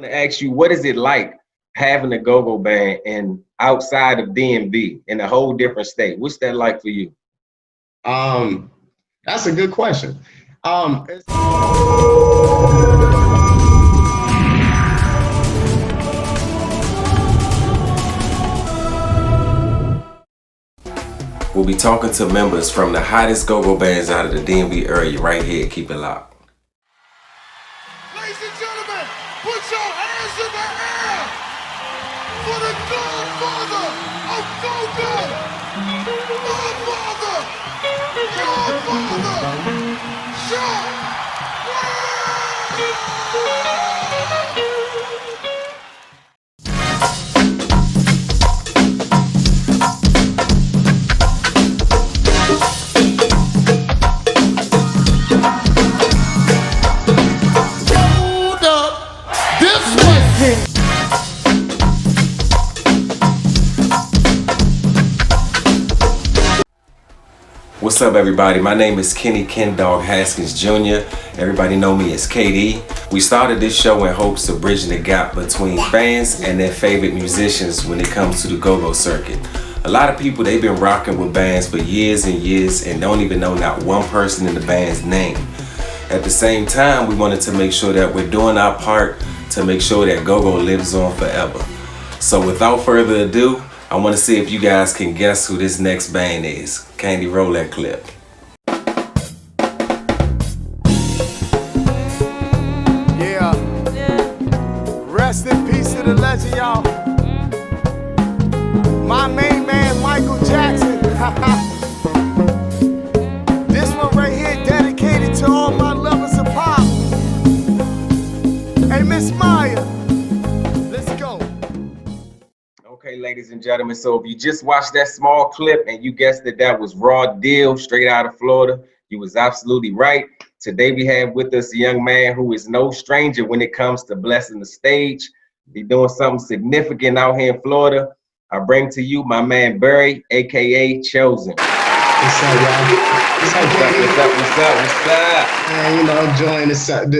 want to ask you, what is it like having a go-go band and outside of DMV in a whole different state? What's that like for you? Um, that's a good question. It's We'll be talking to members from the hottest go-go bands out of the DMV area right here. Keep it locked. Ladies and gentlemen, put your hands in the air for the godfather of go-go, godfather, Chuck. What's up, everybody? My name is Kenny Ken Dog Haskins Jr. Everybody know me as KD. We started this show in hopes of bridging the gap between fans and their favorite musicians when it comes to the go-go circuit. A lot of people, they've been rocking with bands for years and years and don't even know not one person in the band's name. At the same time, we wanted to make sure that we're doing our part to make sure that go-go lives on forever. So without further ado, I want to see if you guys can guess who this next band is. Candy, roll that clip. Yeah. Rest in peace to the legend, y'all. My main man, Michael Jackson. This one right here dedicated to all my lovers of pop. Hey, Miss Maya, let's go. Okay, ladies and gentlemen, so if you just watched that small clip and you guessed that that was Lauderdale, straight out of Florida, you was absolutely right. Today we have with us a young man who is no stranger when it comes to blessing the stage. He's doing something significant out here in Florida. I bring to you my man Barry, aka Chosen. What's up, y'all? What's up? Man, you know,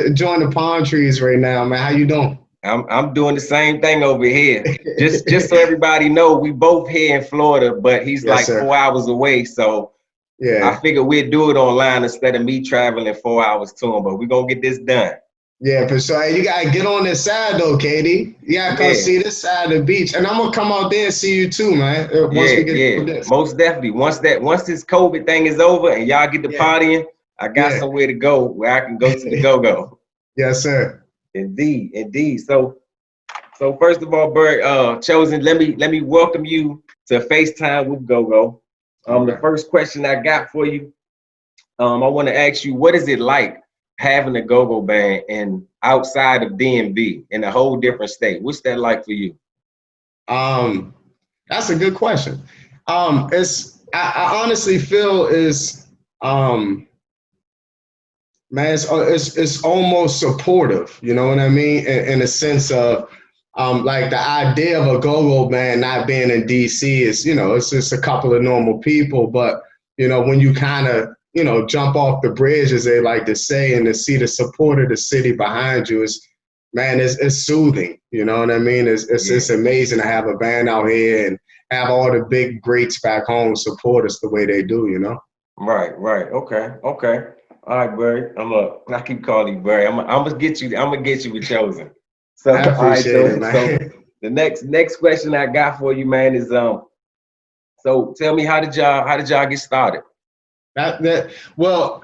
enjoying the palm trees right now, man. How you doing? I'm doing the same thing over here. Just so everybody know, we both here in Florida, but he's Yes, like sir. 4 hours away. So I Yeah, figured we'd do it online instead of me traveling 4 hours to him. But we're gonna get this done. yeah, for sure. Hey, you gotta get on this side though, Katie. You gotta come Yeah. see this side of the beach, and I'm gonna come out there and see you too, man. Once we get through this. Most definitely. Once this COVID thing is over and y'all get to Yeah. partying, I got Yeah. somewhere to go where I can go to the go-go. Yes, sir. Indeed. So first of all, Bert, Chosen, let me welcome you to FaceTime with GoGo. The first question I got for you, I want to ask you, what is it like having a go-go band and outside of DMV in a whole different state? What's that like for you? That's a good question. I honestly feel man, it's almost supportive. You know what I mean? In a sense of like the idea of a go-go band not being in DC is, you know, it's just a couple of normal people, but you know, when you kind of, you know, jump off the bridge, as they like to say, and to see the support of the city behind you is, man, it's soothing. You know what I mean? It's amazing to have a band out here and have all the big greats back home support us the way they do, you know? Right. Okay. All right, Barry. I keep calling you Barry. I'm gonna get you with Chosen. So I appreciate it, man. So the next question I got for you, man, is so tell me, how did y'all get started? Well,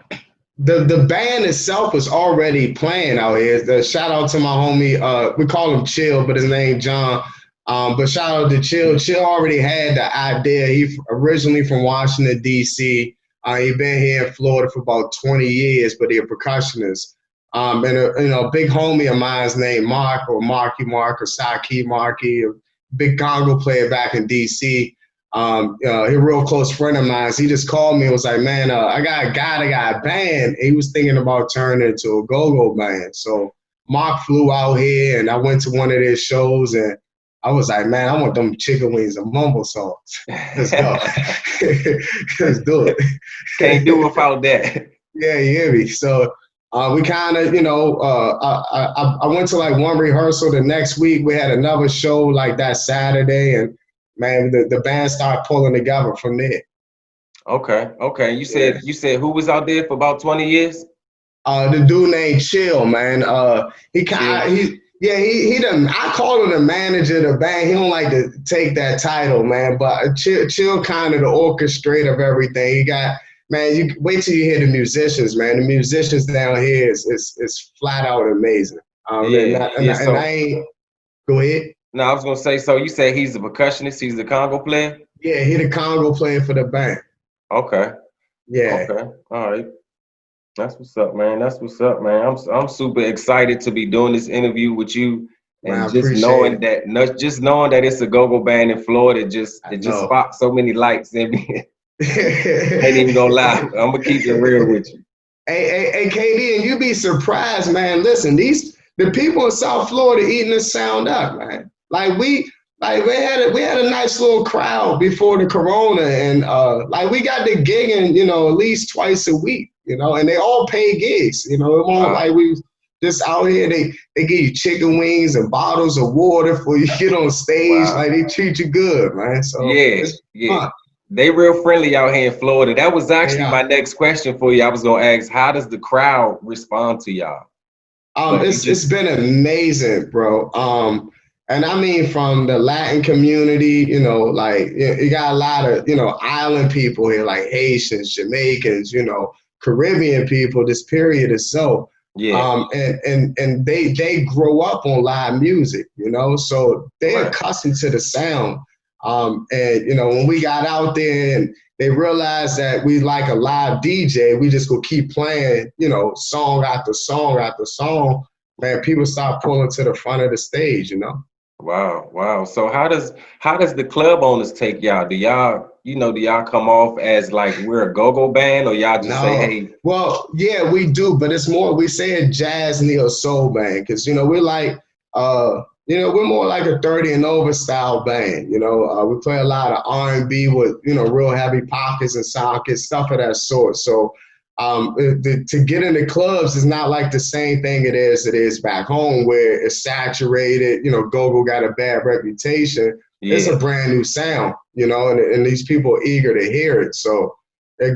the band itself was already playing out here. The shout out to my homie, we call him Chill, but his name John. But shout out to Chill. Chill already had the idea. He originally from Washington, D.C. He been here in Florida for about 20 years, but he a percussionist. And a big homie of mine's named Mark, or Marky Mark, or Saki Marky, a big Congo player back in D.C. He a real close friend of mine. So he just called me and was like, man, I got a guy that got a band. He was thinking about turning it into a go-go band. So Mark flew out here and I went to one of their shows and I was like, man, I want them chicken wings and mumble songs. Let's go. Let's do it. Can't do without that. Yeah, you hear me? So We kind of, I went to like one rehearsal. The next week we had another show like that Saturday, and man, the band started pulling together from there. Okay. You said who was out there for about 20 years? The dude named Chill, man. He kind he done. I call him the manager of the band. He don't like to take that title, man. But Chill kind of the orchestrator of everything. He got, man. You wait till you hear the musicians, man. The musicians down here is flat out amazing. And I ain't. Go ahead. No, I was gonna say. So you say he's the percussionist. He's the conga player. Yeah, he the conga player for the band. Okay. Yeah. Okay. All right. That's what's up, man. That's what's up, man. I'm super excited to be doing this interview with you, and Man, just knowing that it's a go-go band in Florida, it just sparked so many lights in me. Ain't even gonna lie. I'm gonna keep it real with you. Hey, KD, and you be surprised, man. Listen, the people in South Florida eating this sound up, man. We had a nice little crowd before the corona, and we got the gigging, at least twice a week, and they all pay gigs, it won't like we just out here, they give you chicken wings and bottles of water for you get on stage. Wow. Like they treat you good, man. So yeah. Fun. They real friendly out here in Florida. That was actually my next question for you. I was gonna ask, how does the crowd respond to y'all? It's been amazing, bro. And I mean, from the Latin community, you got a lot of, island people here, like Haitians, Jamaicans, Caribbean people. This period is so. Yeah. And they grow up on live music, so they're accustomed to the sound. When we got out there and they realized that we like a live DJ, we just go keep playing, song after song after song. Man, people start pulling to the front of the stage, Wow. So how does the club owners take y'all? Do y'all come off as like we're a go-go band, or y'all just say, hey? Well, yeah, we do, but it's more, we say a jazz neo soul band, because we're like we're more like a 30 and over style band. We play a lot of R&B with real heavy pockets and sockets, stuff of that sort. So to get into clubs is not like the same thing it is back home, where it's saturated. Go-go got a bad reputation. Yeah. It's a brand new sound, and these people are eager to hear it. So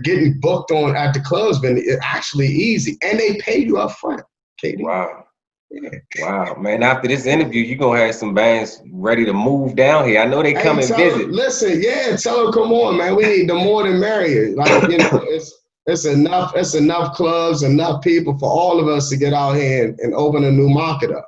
getting booked on at the clubs been actually easy, and they pay you up front, Katie. Wow. Yeah. Wow, man. After this interview, you're going to have some bands ready to move down here. I know they come and visit. Listen, tell them, come on, man. We need the more the merrier. It's enough clubs, enough people for all of us to get out here and open a new market up.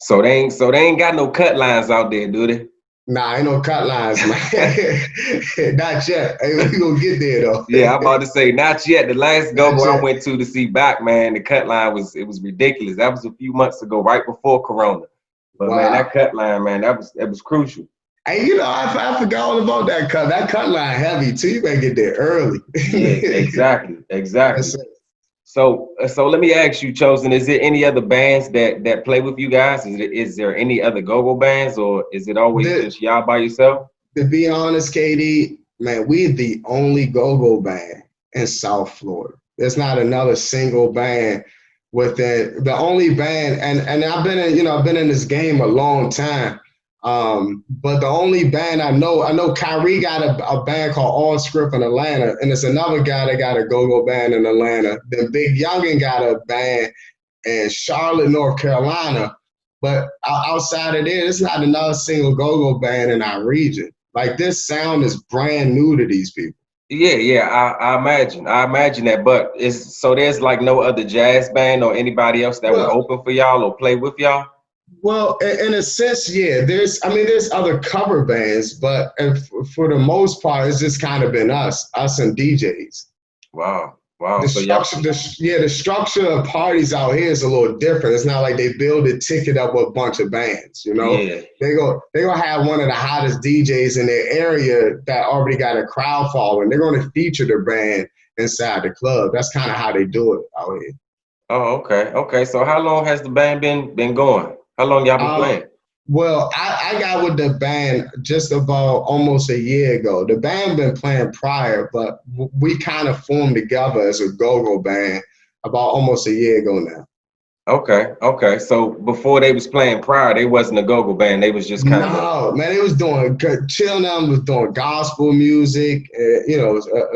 So they ain't got no cut lines out there, do they? Nah, ain't no cut lines, man. Not yet. Hey, we gonna get there though. Yeah, I'm about to say not yet. The last go-go I went to see back, man, the cut line was ridiculous. That was a few months ago, right before Corona. But man, that cut line, man, that was crucial. Hey, I forgot all about that cut. That cut line heavy too. You better get there early. Yeah, exactly. So let me ask you, Chosen, is there any other bands that play with you guys? Is there any other go-go bands, or is it always just y'all by yourself? To be honest, KD, man, we're the only go-go band in South Florida. There's not another single band within the only band, and I've been in this game a long time. But the only band I know Kyrie got a band called All Script in Atlanta, and there's another guy that got a go-go band in Atlanta. Then Big Youngin got a band in Charlotte, North Carolina. But outside of there, there's not another single go-go band in our region. Like, this sound is brand new to these people. Yeah, I imagine that. But there's like no other jazz band or anybody else that would open for y'all or play with y'all? Well, in a sense, yeah. There's other cover bands, but for the most part, it's just kind of been us and DJs. Wow. The structure of parties out here is a little different. It's not like they build a ticket up with a bunch of bands, Yeah. They gonna have one of the hottest DJs in their area that already got a crowd following. They're gonna feature the band inside the club. That's kind of how they do it out here. Oh, okay. So how long has the band been going? How long y'all been playing? Well, I got with the band just about almost a year ago. The band been playing prior, but we kind of formed together as a go-go band about almost a year ago now. Okay. So before they was playing prior, they wasn't a go-go band. They was just kind of. No, man, they was doing Chill Now was doing gospel music,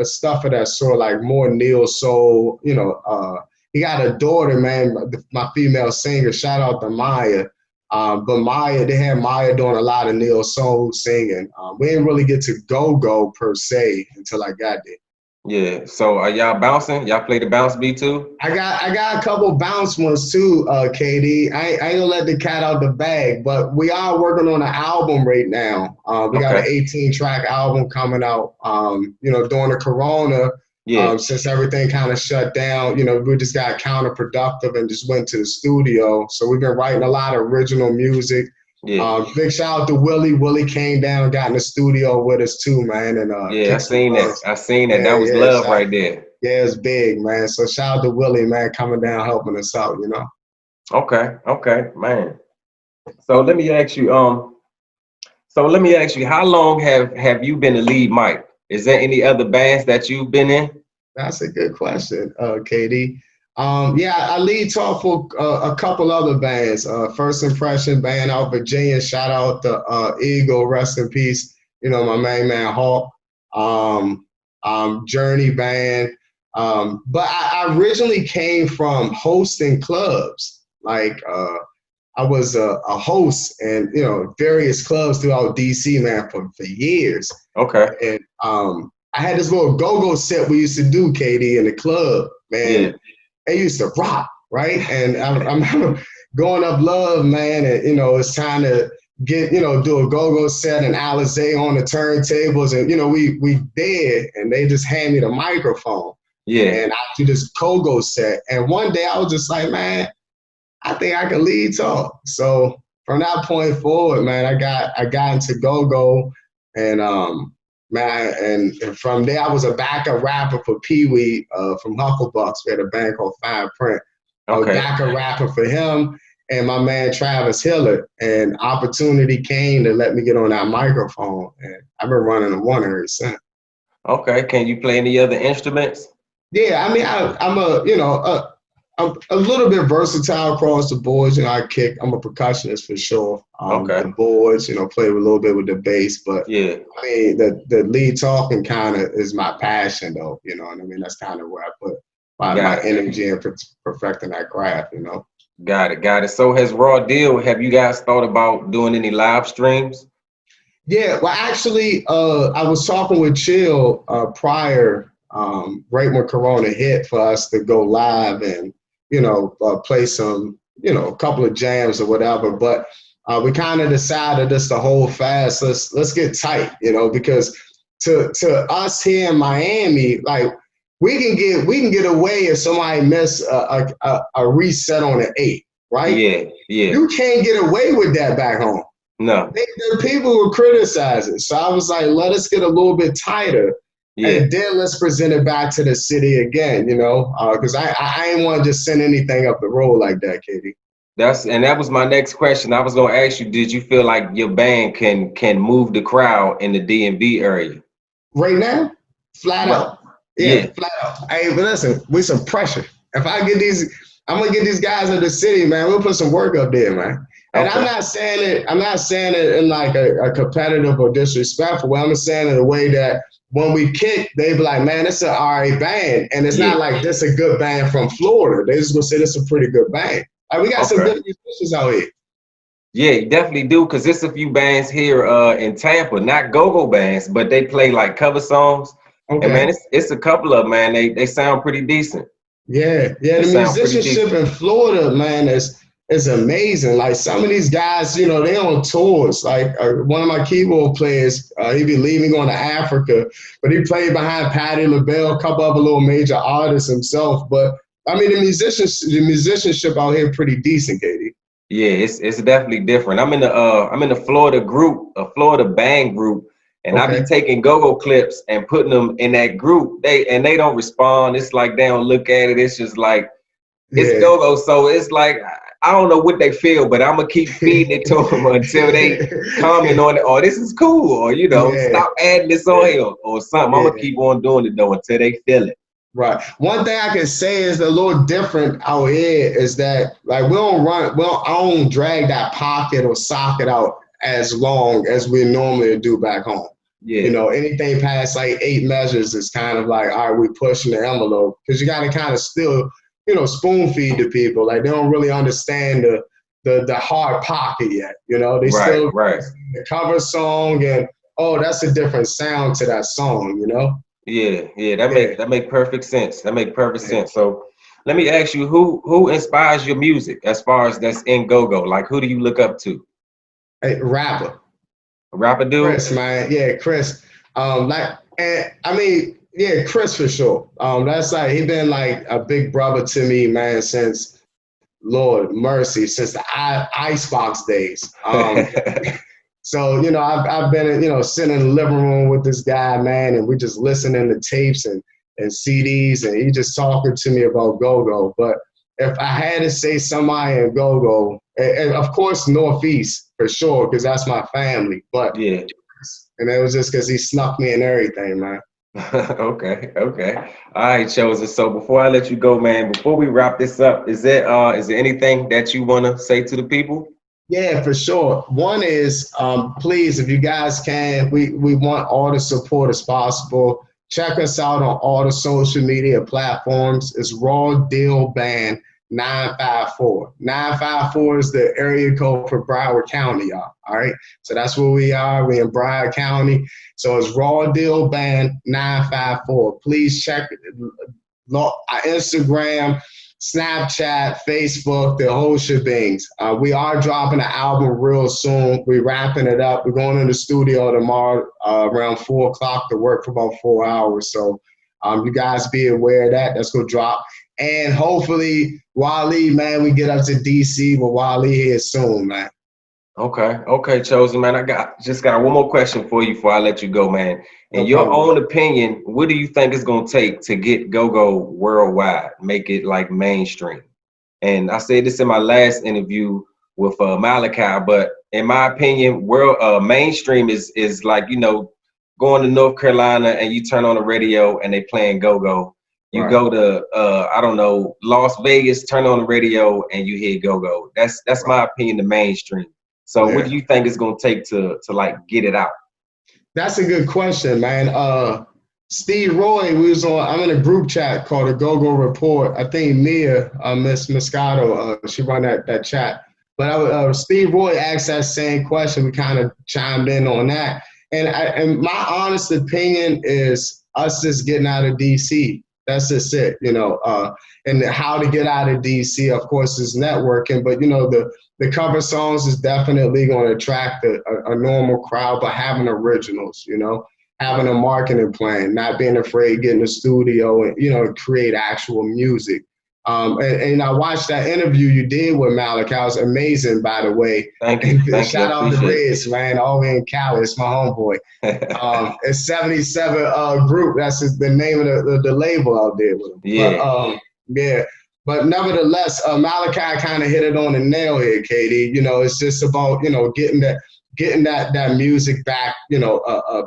stuff of that sort, like more neo soul. He got a daughter, man, my female singer. Shout out to Maya. But Maya, they had Maya doing a lot of neo soul singing. We didn't really get to go-go per se until I got there. Yeah. So are y'all bouncing? Y'all play the bounce beat too? I got a couple bounce ones too, KD. I ain't gonna let the cat out the bag, but we are working on an album right now. We got an 18-track album coming out. During the Corona, since everything kind of shut down, we just got counterproductive and just went to the studio. So we've been writing a lot of original music. Yeah. Big shout out to Willie. Willie came down and got in the studio with us too, man. And I seen that. Yeah, that was love right there. Yeah, it's big, man. So shout out to Willie, man, coming down helping us out. Okay, man. So let me ask you. How long have you been a lead mic? Is there any other bands that you've been in? That's a good question, KD. I lead talk for a couple other bands. First Impression band out of Virginia. Shout out to Eagle, rest in peace. My main man Hawk. Journey band. But I originally came from hosting clubs. Like I was a host in various clubs throughout DC, man, for years. Okay. And I had this little go-go set we used to do, KD, in the club, man. Yeah. They used to rock, right? And I'm going up Love, man, and it's time to get do a go-go set and Alizé on the turntables, and we did, and they just hand me the microphone. Yeah. And I do this go-go set, and one day I was just like, man, I think I can lead talk. So from that point forward, man, I got into go-go, and and from there I was a backup rapper for Pee Wee from Hucklebucks. We had a band called Fine Print. I was backup rapper for him and my man Travis Hiller, and opportunity came to let me get on that microphone, and I've been running the one ever since. Okay, can you play any other instruments? Yeah, I mean, I'm a little bit versatile across the boards. I kick. I'm a percussionist for sure. The boards, play a little bit with the bass, but yeah, I mean, the lead talking kind of is my passion, though. You know what I mean? That's kind of where I put my energy in perfecting that craft. Got it. So has Raw Deal, have you guys thought about doing any live streams? Yeah, well, actually, I was talking with Chill prior, right when Corona hit, for us to go live and, play some, a couple of jams or whatever. But we kind of decided just to hold fast. Let's get tight, because to us here in Miami, like, we can get away if somebody miss a reset on an 8, right? Yeah. You can't get away with that back home. No. The people will criticize it. So I was like, let us get a little bit tighter. Yeah. And then let's present it back to the city again, because I ain't want to just send anything up the road like that, Katie. That was my next question. I was going to ask you, did you feel like your band can move the crowd in the DMV area? Right now? Flat out. Yeah, flat out. Hey, but listen, with some pressure. If I'm gonna get these guys in the city, man. We'll put some work up there, man. And I'm not saying it in like a competitive or disrespectful way. I'm saying it in a way that when we kick, they be like, man, it's an alright band. And it's not like this a good band from Florida. They just gonna say this a pretty good band. Like, we got some good musicians out here. Yeah, you definitely do, because there's a few bands here in Tampa, not go-go bands, but they play like cover songs. Okay. And man, it's a couple of them, man. They sound pretty decent. Yeah. The musicianship in Florida, man, is amazing. Like, some of these guys, they on tours. Like, one of my keyboard players, he be leaving going to Africa, but he played behind Patti LaBelle, a couple other little major artists himself. But I mean, the musicianship out here pretty decent, Katie. Yeah, it's definitely different. I'm in the Florida group, a Florida band group. And I be taking go-go clips and putting them in that group. They don't respond. It's like they don't look at it. It's just like, it's go-go. So it's like, I don't know what they feel, but I'm going to keep feeding it to them until they comment on it. Oh, this is cool. Or, stop adding this on here or something. I'm going to keep on doing it, though, until they feel it. Right. One thing I can say is a little different out here is that like I don't drag that pocket or socket out as long as we normally do back home. You Yeah, know, anything past like 8 measures is kind of like, all right, we pushing the envelope because you got to kind of still, spoon feed the people. Like they don't really understand the hard pocket yet. You know, they right, still right. the cover song and oh, that's a different sound to that song. You know. Yeah, yeah, that Yeah. make perfect sense. That make perfect Yeah. sense. So let me ask you, who inspires your music as far as that's in go-go? Like who do you look up to? Hey, rapper. A rapper dude? Chris, man, yeah, Chris. And I mean, yeah, Chris for sure. That's like he been like a big brother to me, man, since Lord mercy, since the Icebox days. So I've been sitting in the living room with this guy, man, and we just listening to tapes and CDs, and he just talking to me about go-go. But if I had to say somebody in go-go, and of course Northeast for sure, because that's my family. But Yeah. and it was just because he snuck me and everything, man. Okay, okay. All right, Chosen. So before I let you go, man, before we wrap this up, is there anything that you want to say to the people? Yeah, for sure. One is, please, if you guys can, we want all the support as possible. Check us out on all the social media platforms. It's Raw Deal Band 954. 954 is the area code for Broward County, y'all. All right. So that's where we are. We're in Broward County. So it's Raw Deal Band 954. Please check our Instagram, Snapchat, Facebook, the whole shebangs. We are dropping an album real soon. We're wrapping it up. We're going in the studio tomorrow around 4 o'clock to work for about 4 hours. So you guys be aware of that. That's going to drop. And hopefully, Wally, man, we get up to DC with Wally here soon, man. Okay, okay, Chosen, man. Just got one more question for you before I let you go, man. In No your problem. own opinion, what do you think it's gonna take to get go-go worldwide, make it like mainstream? And I said this in my last interview with Malachi, but in my opinion, world mainstream is like going to North Carolina and you turn on the radio and they playing go-go. You Right. go to I don't know, Las Vegas, turn on the radio and you hear go-go. That's my opinion, the mainstream. So what Yeah. do you think it's gonna take to like get it out? That's a good question, man. Steve Roy, I'm in a group chat called the GoGo Report. I think Mia, Miss Moscato, she run that chat. But Steve Roy asked that same question. We kind of chimed in on that. And my honest opinion is us just getting out of DC. That's just it, and how to get out of DC, of course, is networking. But, the cover songs is definitely going to attract a normal crowd, but having originals, having a marketing plan, not being afraid, getting a studio and, create actual music. And I watched that interview you did with Malik. It was amazing, by the way. Thank you. Thank you. Shout I out to appreciate Reds, man, all in Cali. It's my homeboy. it. It's 77 Group. That's the name of the label out there with him. Yeah. But yeah. But nevertheless, Malachi kind of hit it on the nail here, Katie. It's just about getting that music back,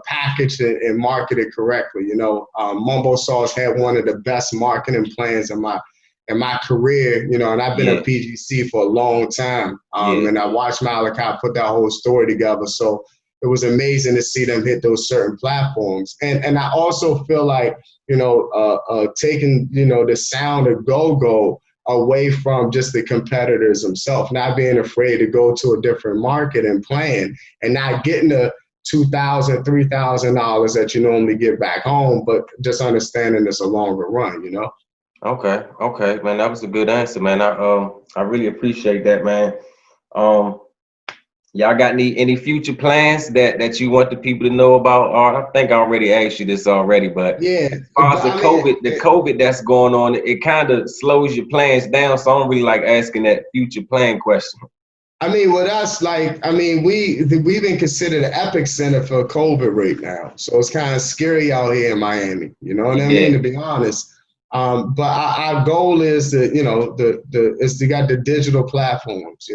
packaged and marketed correctly. Mumbo Sauce had one of the best marketing plans in my career, and I've been Yeah. a PGC for a long time. Yeah. And I watched Malachi put that whole story together. So it was amazing to see them hit those certain platforms. And I also feel like, taking, the sound of go-go away from just the competitors themselves, not being afraid to go to a different market and plan and not getting the $2,000, $3,000 that you normally get back home, but just understanding it's a longer run, Okay. Okay, man. That was a good answer, man. I really appreciate that, man. Y'all got any future plans that you want the people to know about? Or I think I already asked you this already, but Yeah. as far as the COVID that's going on, it kind of slows your plans down. So I don't really like asking that future plan question. I mean, with us, we've been considered an epicenter for COVID right now. So it's kind of scary out here in Miami. You know what I mean? To be honest. But our goal is to, is to got the digital platforms,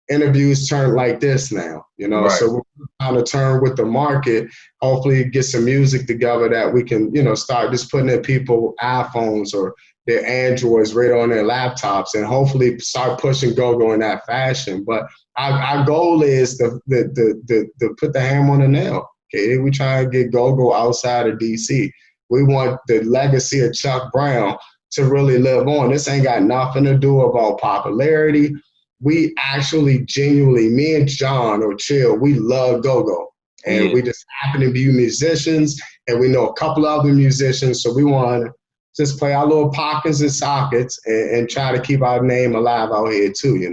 interviews turn like this now, Right. So on a turn with the market. Hopefully get some music together that we can, start just putting in people iPhones or their Androids right on their laptops, and hopefully start pushing go-go in that fashion. But our goal is to put the hammer on the nail. Okay, we try to get go-go outside of DC. We want the legacy of Chuck Brown to really live on. This ain't got nothing to do about popularity. We actually genuinely, me and John or Chill, we love go-go. And we just happen to be musicians, and we know a couple other musicians, so we want to just play our little pockets and sockets and try to keep our name alive out here too,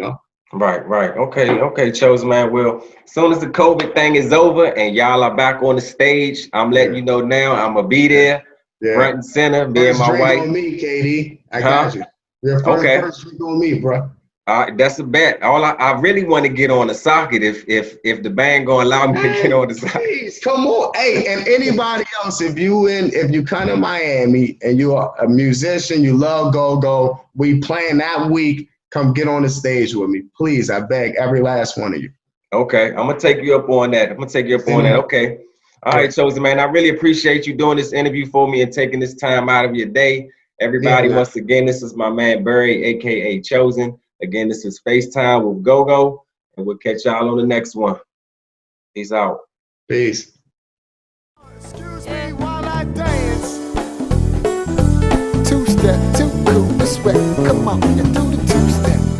Right. Okay, Chosen Man. Well, as soon as the COVID thing is over and y'all are back on the stage, I'm letting you know now, I'm going to be there, front and center, me and my wife. First drink on me, KD. I got you. Your first drink on me, bro. That's a bet. I really want to get on the socket if the band gonna allow me to get on the socket. Please, come on. Hey, and anybody else, if you come to Miami and you are a musician, you love go-go, we playing that week, come get on the stage with me. Please, I beg every last one of you. Okay, I'm gonna take you up on that. Okay. All right, Chosen Man. I really appreciate you doing this interview for me and taking this time out of your day. Everybody, once again, this is my man Barry, aka Chosen. Again, this is FaceTime with GoGo, and we'll catch y'all on the next one. Peace out. Peace. Excuse me while I dance. Two-step, too cool to sweat. Come on, you do the two-step.